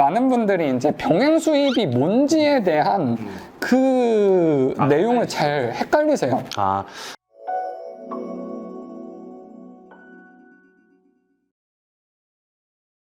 많은 분들이 이제 병행 수입이 뭔지에 대한 그 내용을 잘 헷갈리세요. 아,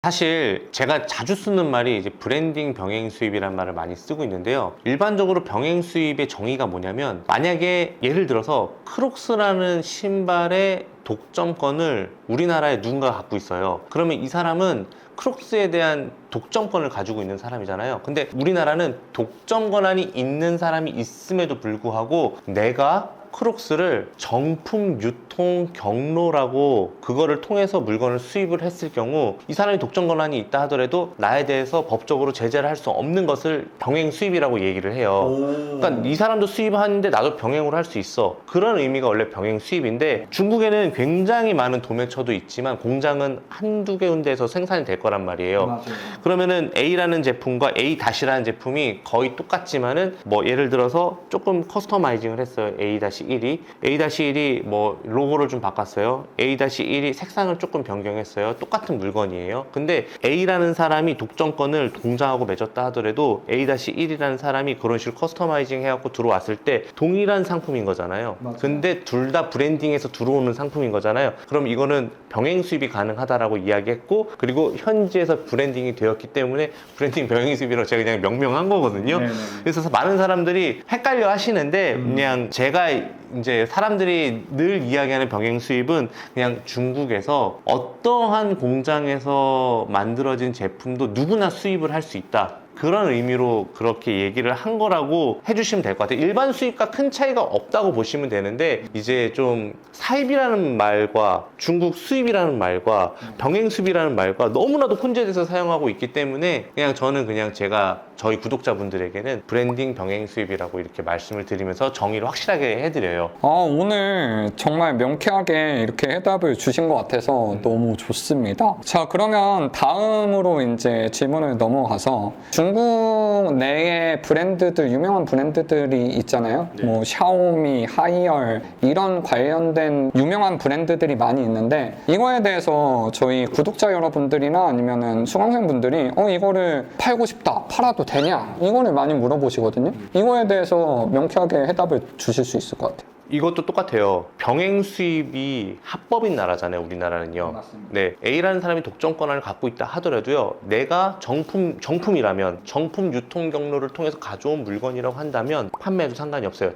사실 제가 자주 쓰는 말이 이제 브랜딩 병행 수입이란 말을 많이 쓰고 있는데요. 일반적으로 병행 수입의 정의가 뭐냐면, 만약에 예를 들어서 크록스라는 신발의 독점권을 우리나라에 누군가가 갖고 있어요. 그러면 이 사람은 크록스에 대한 독점권을 가지고 있는 사람이잖아요. 근데 우리나라는 독점 권한이 있는 사람이 있음에도 불구하고 내가 크록스를 정품 유통 경로라고 그거를 통해서 물건을 수입을 했을 경우, 이 사람이 독점 권한이 있다 하더라도 나에 대해서 법적으로 제재를 할 수 없는 것을 병행 수입이라고 얘기를 해요. 그러니까 이 사람도 수입하는데 나도 병행으로 할 수 있어. 그런 의미가 원래 병행 수입인데, 중국에는 굉장히 많은 도매처도 있지만 공장은 한두 군데에서 생산이 될 거란 말이에요. 맞아요. 그러면은 A라는 제품과 A-라는 제품이 거의 똑같지만은 뭐 예를 들어서 조금 커스터마이징을 했어요. A-1이 뭐 로고를 좀 바꿨어요. A-1이 색상을 조금 변경했어요. 똑같은 물건이에요. 근데 A라는 사람이 독점권을 공장하고 맺었다 하더라도 A-1이라는 사람이 그런 식으로 커스터마이징 해갖고 들어왔을 때 동일한 상품인 거잖아요. 맞아요. 근데 둘 다 브랜딩에서 들어오는 상품인 거잖아요. 그럼 이거는 병행 수입이 가능하다라고 이야기했고, 그리고 현지에서 브랜딩이 되었기 때문에 브랜딩 병행 수입이라고 제가 그냥 명명한 거거든요. 네네. 그래서 많은 사람들이 헷갈려 하시는데, 그냥 제가 이제 사람들이 늘 이야기하는 병행 수입은 그냥 중국에서 어떠한 공장에서 만들어진 제품도 누구나 수입을 할 수 있다, 그런 의미로 그렇게 얘기를 한 거라고 해주시면 될 것 같아요. 일반 수입과 큰 차이가 없다고 보시면 되는데, 이제 좀 사입이라는 말과 중국 수입이라는 말과 병행 수입이라는 말과 너무나도 혼재돼서 사용하고 있기 때문에, 그냥 저는 그냥 제가 저희 구독자분들에게는 브랜딩 병행 수입이라고 이렇게 말씀을 드리면서 정의를 확실하게 해드려요. 오늘 정말 명쾌하게 이렇게 해답을 주신 것 같아서 너무 좋습니다. 자, 그러면 다음으로 이제 질문을 넘어가서, 중국 내의 브랜드들, 유명한 브랜드들이 있잖아요. 뭐 샤오미, 하이얼, 이런 관련된 유명한 브랜드들이 많이 있는데, 이거에 대해서 저희 구독자 여러분들이나 아니면은 수강생분들이 이거를 팔고 싶다, 팔아도 되냐, 이거를 많이 물어보시거든요. 이거에 대해서 명쾌하게 해답을 주실 수 있을 것 같아요. 이것도 똑같아요. 병행 수입이 합법인 나라잖아요, 우리나라는요. 맞습니다. 네, A라는 사람이 독점 권한을 갖고 있다 하더라도요, 내가 정품이라면 정품 유통 경로를 통해서 가져온 물건이라고 한다면 판매해도 상관이 없어요.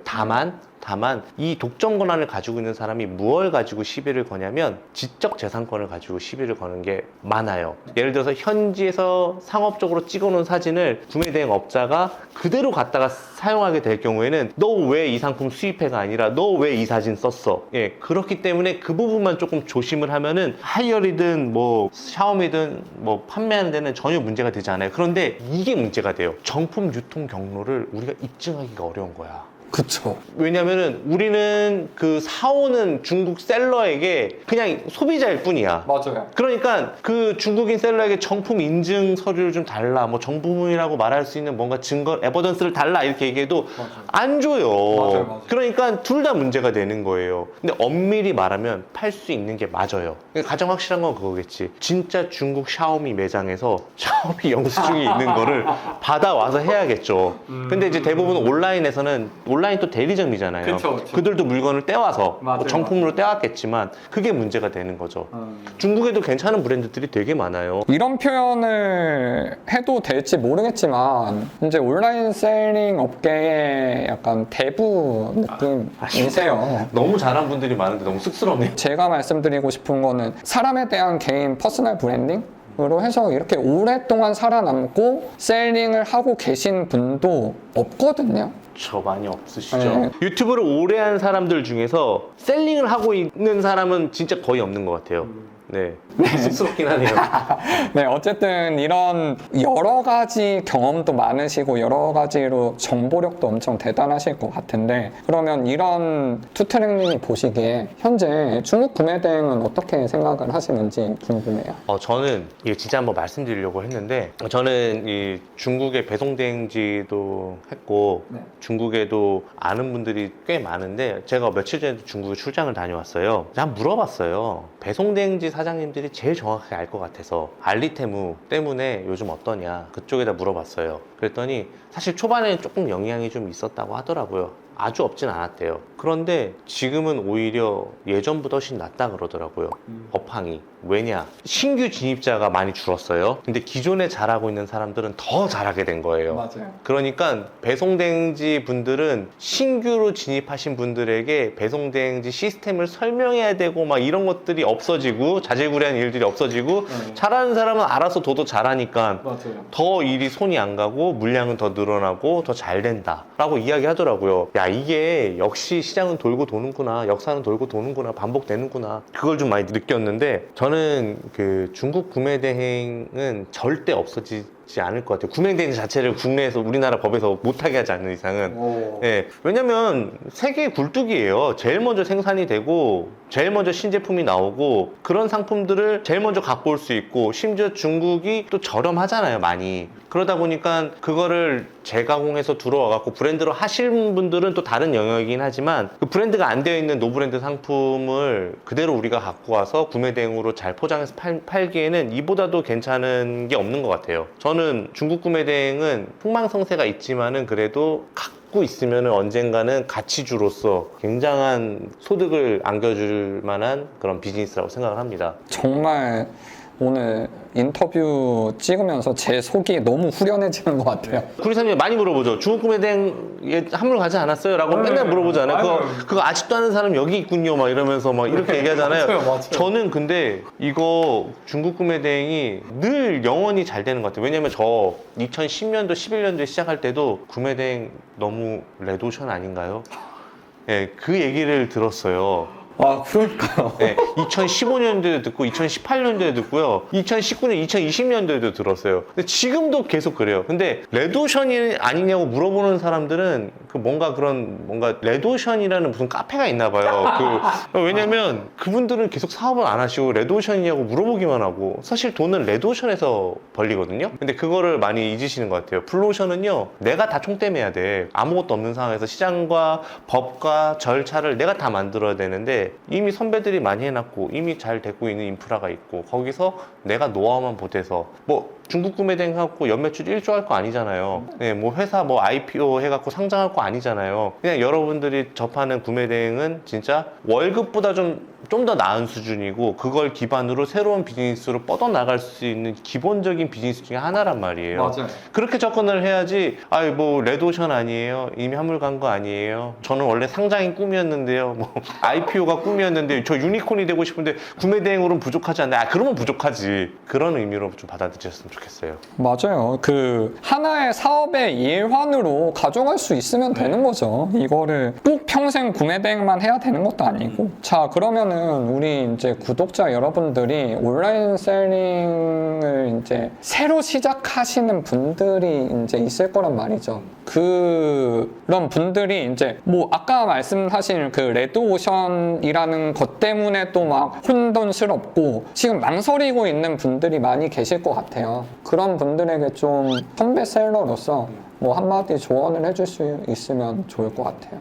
다만 이 독점 권한을 가지고 있는 사람이 무엇을 가지고 시비를 거냐면, 지적 재산권을 가지고 시비를 거는 게 많아요. 예를 들어서 현지에서 상업적으로 찍어놓은 사진을 구매대행업자가 그대로 갖다가 사용하게 될 경우에는 너 왜 이 상품 수입해가 아니라 너 왜 이 사진 썼어? 예, 그렇기 때문에 그 부분만 조금 조심을 하면은 하이얼이든 뭐 샤오미든 뭐 판매하는 데는 전혀 문제가 되지 않아요. 그런데 이게 문제가 돼요. 정품 유통 경로를 우리가 입증하기가 어려운 거야. 그쵸. 왜냐면은 우리는 그 사오는 중국 셀러에게 그냥 소비자일 뿐이야. 맞아요. 그러니까 그 중국인 셀러에게 정품 인증 서류를 좀 달라, 뭐 정품이라고 말할 수 있는 뭔가 증거, 에버던스를 달라, 이렇게 얘기해도 맞아요. 안 줘요. 맞아요. 그러니까 둘 다 문제가 되는 거예요. 근데 엄밀히 말하면 팔 수 있는 게 맞아요. 그러니까 가장 확실한 건 그거겠지. 진짜 중국 샤오미 매장에서 샤오미 영수증이 있는 거를 받아와서 해야겠죠. 근데 이제 대부분 온라인 또 대리점이잖아요. 그쵸. 그들도 물건을 떼와서 맞아요, 정품으로 떼왔겠지만 그게 문제가 되는 거죠. 중국에도 괜찮은 브랜드들이 되게 많아요. 이런 표현을 해도 될지 모르겠지만, 이제 온라인 셀링 업계의 약간 대부 느낌이세요. 너무 잘한 분들이 많은데 너무 쑥스럽네요. 제가 말씀드리고 싶은 거는, 사람에 대한 개인 퍼스널 브랜딩? 으로 해서 이렇게 오랫동안 살아남고 셀링을 하고 계신 분도 없거든요. 저 많이 없으시죠? 네. 유튜브를 오래 한 사람들 중에서 셀링을 하고 있는 사람은 진짜 거의 없는 것 같아요. 네. 쑥스럽긴 하네요. 네, 어쨌든 이런 여러 가지 경험도 많으시고 여러 가지로 정보력도 엄청 대단하실 것 같은데, 그러면 이런 투트랙님이 보시기에 현재 중국 구매 대행은 어떻게 생각을 하시는지 궁금해요. 저는 이게 진짜 한번 말씀드리려고 했는데, 저는 이 중국의 배송 대행지도 했고 네. 중국에도 아는 분들이 꽤 많은데, 제가 며칠 전에 중국에 출장을 다녀왔어요. 한번 물어봤어요. 배송 대행지 사장님들이 제일 정확하게 알 것 같아서 알리테무 때문에 요즘 어떠냐 그쪽에다 물어봤어요. 그랬더니 사실 초반에 조금 영향이 좀 있었다고 하더라고요. 아주 없진 않았대요. 그런데 지금은 오히려 예전보다 훨씬 낫다 그러더라고요. 업황이. 왜냐? 신규 진입자가 많이 줄었어요. 근데 기존에 잘하고 있는 사람들은 더 잘하게 된 거예요. 맞아요. 그러니까 배송대행지 분들은 신규로 진입하신 분들에게 배송대행지 시스템을 설명해야 되고 막 이런 것들이 없어지고 자질구레한 일들이 없어지고 잘하는 사람은 알아서 도도 잘하니까 맞아요. 더 일이 손이 안 가고 물량은 더 늘어나고 더 잘 된다 라고 이야기하더라고요. 야, 이게 역시 시장은 돌고 도는구나, 역사는 돌고 도는구나, 반복되는구나, 그걸 좀 많이 느꼈는데 저는 그 중국 구매 대행은 절대 없어지지 않을 것 같아요. 구매 대행 자체를 국내에서 우리나라 법에서 못하게 하지 않는 이상은. 예, 왜냐면 세계 굴뚝이에요. 제일 먼저 생산이 되고 제일 먼저 신제품이 나오고 그런 상품들을 제일 먼저 갖고 올 수 있고 심지어 중국이 또 저렴하잖아요, 많이. 그러다 보니까 그거를 재가공해서 들어와 갖고 브랜드로 하시는 분들은 또 다른 영역이긴 하지만 그 브랜드가 안 되어 있는 노브랜드 상품을 그대로 우리가 갖고 와서 구매 대행으로 잘 포장해서 팔기에는 이보다도 괜찮은 게 없는 것 같아요. 저는 중국 구매 대행은 흥망성쇠가 있지만은 그래도 갖고 있으면 언젠가는 가치주로서 굉장한 소득을 안겨줄 만한 그런 비즈니스라고 생각을 합니다. 정말 오늘 인터뷰 찍으면서 제 속이 너무 후련해지는 것 같아요. 구리사님 많이 물어보죠. 중국 구매 대행에 한물 가지 않았어요? 라고 맨날 물어보잖아요. 그거 아직도 하는 사람 여기 있군요. 막 이러면서 막 이렇게 얘기하잖아요. 맞아요. 저는 근데 이거 중국 구매 대행이 늘 영원히 잘 되는 것 같아요. 왜냐면 저 2010년도, 11년도에 시작할 때도 구매 대행 너무 레드오션 아닌가요? 예, 그 얘기를 들었어요. 아, 그러니까요. 네, 2015년도에도 듣고 2018년도에 듣고요. 2019년, 2020년도에도 들었어요. 근데 지금도 계속 그래요. 근데 레드오션이 아니냐고 물어보는 사람들은 그 뭔가 레드오션이라는 무슨 카페가 있나 봐요. 왜냐면 그분들은 계속 사업을 안 하시고 레드오션이냐고 물어보기만 하고 사실 돈은 레드오션에서 벌리거든요. 근데 그거를 많이 잊으시는 것 같아요. 블루오션은요, 내가 다 총대매야 돼. 아무것도 없는 상황에서 시장과 법과 절차를 내가 다 만들어야 되는데 이미 선배들이 많이 해놨고 이미 잘 되고 있는 인프라가 있고 거기서 내가 노하우만 보태서 뭐 중국 구매 대행 갖고 연매출 1조 할 거 아니잖아요. 네, 뭐 회사 뭐 IPO 해갖고 상장할 거 아니잖아요. 그냥 여러분들이 접하는 구매 대행은 진짜 월급보다 좀 더 나은 수준이고 그걸 기반으로 새로운 비즈니스로 뻗어나갈 수 있는 기본적인 비즈니스 중에 하나란 말이에요. 맞아요. 그렇게 접근을 해야지. 아이 뭐 레드오션 아니에요, 이미 한물 간 거 아니에요, 저는 원래 상장이 꿈이었는데요, 뭐 IPO가 꿈이었는데 저 유니콘이 되고 싶은데 구매 대행으로는 부족하지 않나요? 그러면 부족하지. 그런 의미로 좀 받아들였으면 좋겠어요. 맞아요. 그 하나의 사업의 일환으로 가져갈 수 있으면 되는 거죠. 이거를 꼭 평생 구매 대행만 해야 되는 것도 아니고. 자, 그러면은 우리 이제 구독자 여러분들이 온라인 셀링을 이제 새로 시작하시는 분들이 이제 있을 거란 말이죠. 그런 분들이 이제 뭐 아까 말씀하신 그 레드오션이라는 것 때문에 또 막 혼돈스럽고 지금 망설이고 있는 분들이 많이 계실 것 같아요. 그런 분들에게 좀 선배 셀러로서 뭐 한마디 조언을 해줄 수 있으면 좋을 것 같아요.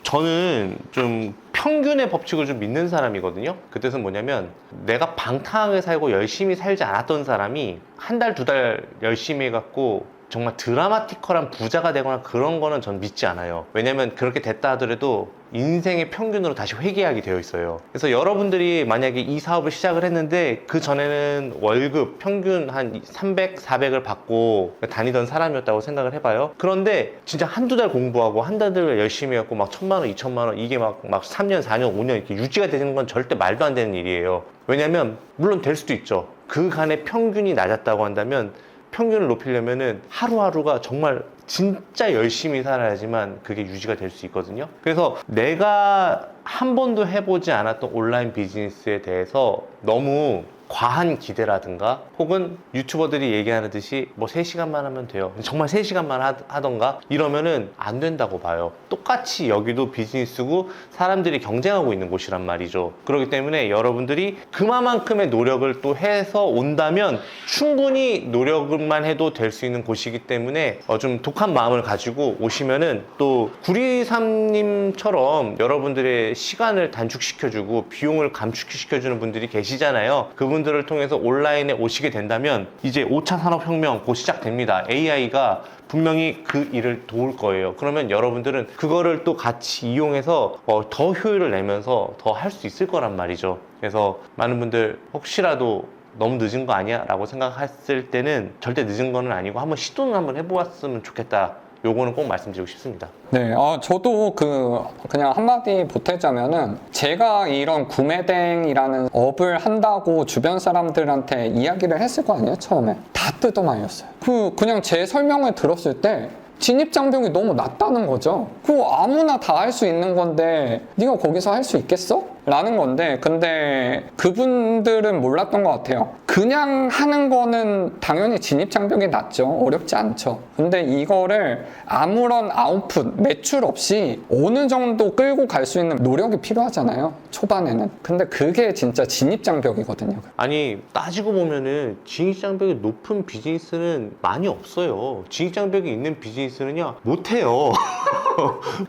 저는 좀 평균의 법칙을 좀 믿는 사람이거든요. 그 뜻은 뭐냐면 내가 방탕하게 살고 열심히 살지 않았던 사람이 한 달, 두 달 열심히 해갖고 정말 드라마티컬한 부자가 되거나 그런 거는 전 믿지 않아요. 왜냐면 그렇게 됐다 하더라도 인생의 평균으로 다시 회귀하게 되어 있어요. 그래서 여러분들이 만약에 이 사업을 시작을 했는데 그 전에는 월급 평균 한 300, 400을 받고 다니던 사람이었다고 생각을 해봐요. 그런데 진짜 한두 달 공부하고 한 달 열심히 해갖고 막 1,000만 원, 2,000만 원 이게 막 3년, 4년, 5년 이렇게 유지가 되는 건 절대 말도 안 되는 일이에요. 왜냐면 물론 될 수도 있죠. 그간의 평균이 낮았다고 한다면 평균을 높이려면은 하루하루가 정말 진짜 열심히 살아야지만 그게 유지가 될 수 있거든요. 그래서 내가 한 번도 해보지 않았던 온라인 비즈니스에 대해서 너무 과한 기대라든가 혹은 유튜버들이 얘기하는 듯이 뭐 3시간만 하면 돼요. 정말 3시간만 하던가 이러면은 안 된다고 봐요. 똑같이 여기도 비즈니스고 사람들이 경쟁하고 있는 곳이란 말이죠. 그렇기 때문에 여러분들이 그만큼의 노력을 또 해서 온다면 충분히 노력만 해도 될 수 있는 곳이기 때문에 좀 독한 마음을 가지고 오시면은 또 구리삼님처럼 여러분들의 시간을 단축시켜주고 비용을 감축시켜주는 분들이 계시잖아요. 그분들을 통해서 온라인에 오시게 된다면 이제 5차 산업혁명 곧 시작됩니다. AI가 분명히 그 일을 도울 거예요. 그러면 여러분들은 그거를 또 같이 이용해서 더 효율을 내면서 더 할 수 있을 거란 말이죠. 그래서 많은 분들 혹시라도 너무 늦은 거 아니야? 라고 생각했을 때는 절대 늦은 거는 아니고 한번 시도는 한번 해보았으면 좋겠다. 요거는 꼭 말씀드리고 싶습니다. 네, 저도 그냥 한마디 보태자면은 제가 이런 구매댕이라는 업을 한다고 주변 사람들한테 이야기를 했을 거 아니에요, 처음에. 다 뜯어말렸어요. 그냥 제 설명을 들었을 때 진입장벽이 너무 낮다는 거죠. 그거 아무나 다 할 수 있는 건데 네가 거기서 할 수 있겠어? 라는 건데, 근데 그분들은 몰랐던 것 같아요. 그냥 하는 거는 당연히 진입장벽이 낮죠. 어렵지 않죠. 근데 이거를 아무런 아웃풋, 매출 없이 어느 정도 끌고 갈 수 있는 노력이 필요하잖아요, 초반에는. 근데 그게 진짜 진입장벽이거든요. 아니, 따지고 보면은 진입장벽이 높은 비즈니스는 많이 없어요. 진입장벽이 있는 비즈니스는요, 못해요.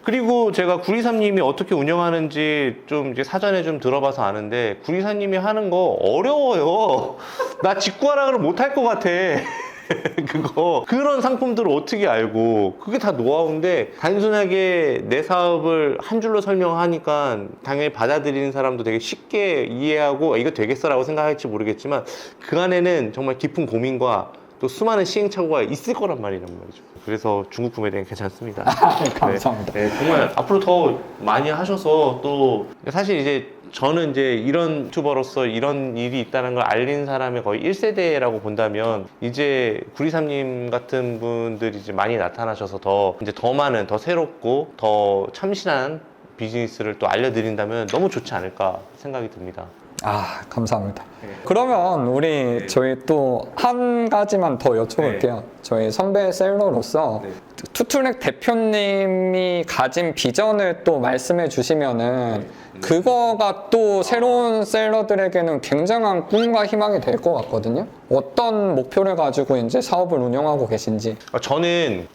그리고 제가 구리삼님이 어떻게 운영하는지 좀 이제 사전에 좀 들어봐서 아는데, 구리삼님이 하는 거 어려워요. 나 직구하라 그러면 못할 것 같아. 그런 상품들을 어떻게 알고, 그게 다 노하우인데 단순하게 내 사업을 한 줄로 설명하니까 당연히 받아들이는 사람도 되게 쉽게 이해하고 이거 되겠어라고 생각할지 모르겠지만 그 안에는 정말 깊은 고민과 또 수많은 시행착오가 있을 거란 말이란 말이죠. 그래서 중국 구매대행 괜찮습니다. 감사합니다. 네, 정말 앞으로 더 많이 하셔서 또 사실 이제 저는 이제 이런 유튜버로서 이런 일이 있다는 걸 알린 사람의 거의 1세대라고 본다면 이제 구리삼님 같은 분들이 이제 많이 나타나셔서 더 많은, 더 새롭고 더 참신한 비즈니스를 또 알려드린다면 너무 좋지 않을까 생각이 듭니다. 감사합니다. 네. 그러면 우리 저희 또 한 가지만 더 여쭤볼게요. 네. 저희 선배 셀러로서 네. 투트랙 대표님이 가진 비전을 또 말씀해 주시면은 그거가 또 새로운 셀러들에게는 굉장한 꿈과 희망이 될 것 같거든요. 어떤 목표를 가지고 이제 사업을 운영하고 계신지. 저는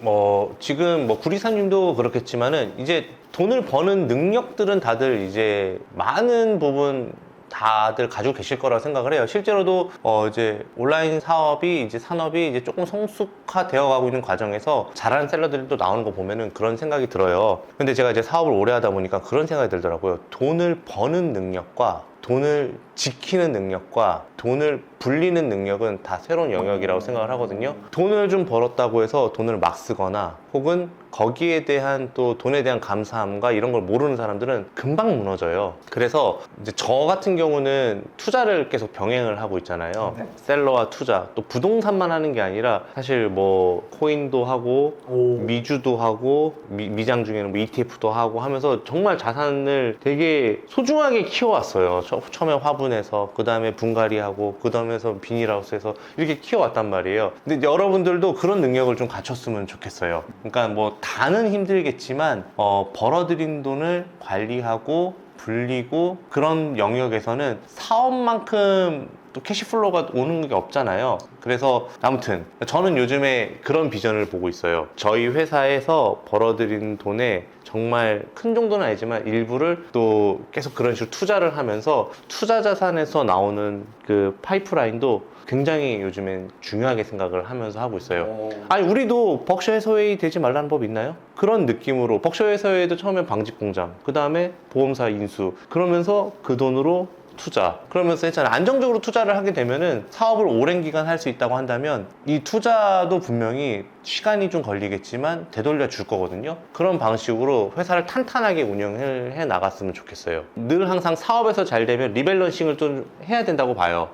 지금 구리사님도 그렇겠지만은 이제 돈을 버는 능력들은 다들 이제 많은 부분 다들 가지고 계실 거라고 생각을 해요. 실제로도 이제 온라인 산업이 이제 조금 성숙화되어 가고 있는 과정에서 잘하는 셀러들이 또 나오는 거 보면은 그런 생각이 들어요. 근데 제가 이제 사업을 오래 하다 보니까 그런 생각이 들더라고요. 돈을 버는 능력과 돈을 지키는 능력과 돈을 불리는 능력은 다 새로운 영역이라고 생각을 하거든요. 돈을 좀 벌었다고 해서 돈을 막 쓰거나 혹은 거기에 대한 또 돈에 대한 감사함과 이런 걸 모르는 사람들은 금방 무너져요. 그래서 이제 저 같은 경우는 투자를 계속 병행을 하고 있잖아요. 네. 셀러와 투자, 또 부동산만 하는 게 아니라 사실 코인도 하고 미주도 하고 미장 중에는 ETF도 하고 하면서 정말 자산을 되게 소중하게 키워왔어요. 처음에 화분에서, 그 다음에 분갈이하고, 그 다음에서 비닐하우스에서 이렇게 키워왔단 말이에요. 근데 여러분들도 그런 능력을 좀 갖췄으면 좋겠어요. 그러니까 다는 힘들겠지만 벌어들인 돈을 관리하고 불리고 그런 영역에서는 사업만큼 또 캐시플로우가 오는 게 없잖아요. 그래서 아무튼 저는 요즘에 그런 비전을 보고 있어요. 저희 회사에서 벌어들인 돈에 정말 큰 정도는 아니지만 일부를 또 계속 그런 식으로 투자를 하면서 투자 자산에서 나오는 그 파이프라인도 굉장히 요즘엔 중요하게 생각을 하면서 하고 있어요. 아니, 우리도 벅셔 해서웨이 되지 말라는 법 있나요? 그런 느낌으로 벅셔 해서웨이도 처음에 방직 공장, 그 다음에 보험사 인수, 그러면서 그 돈으로 투자, 그러면서 했잖아요. 안정적으로 투자를 하게 되면은 사업을 오랜 기간 할 수 있다고 한다면 이 투자도 분명히 시간이 좀 걸리겠지만 되돌려 줄 거거든요. 그런 방식으로 회사를 탄탄하게 운영을 해 나갔으면 좋겠어요. 늘 항상 사업에서 잘 되면 리밸런싱을 좀 해야 된다고 봐요.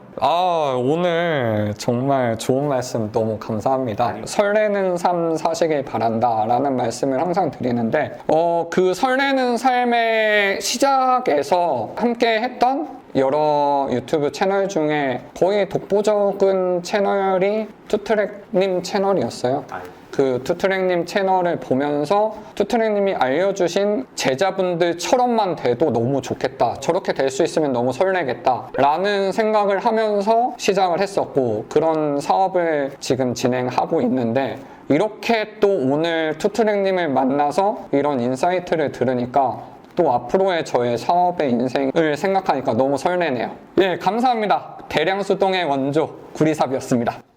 오늘 정말 좋은 말씀 너무 감사합니다. 설레는 삶 사시길 바란다 라는 말씀을 항상 드리는데 그 설레는 삶의 시작에서 함께 했던 여러 유튜브 채널 중에 거의 독보적인 채널이 투트랙님 채널이었어요. 그 투트랙님 채널을 보면서 투트랙님이 알려주신 제자분들처럼만 돼도 너무 좋겠다. 저렇게 될 수 있으면 너무 설레겠다. 라는 생각을 하면서 시작을 했었고, 그런 사업을 지금 진행하고 있는데, 이렇게 또 오늘 투트랙님을 만나서 이런 인사이트를 들으니까 또 앞으로의 저의 사업의 인생을 생각하니까 너무 설레네요. 예, 감사합니다. 대량수동의 원조 구리삽이었습니다.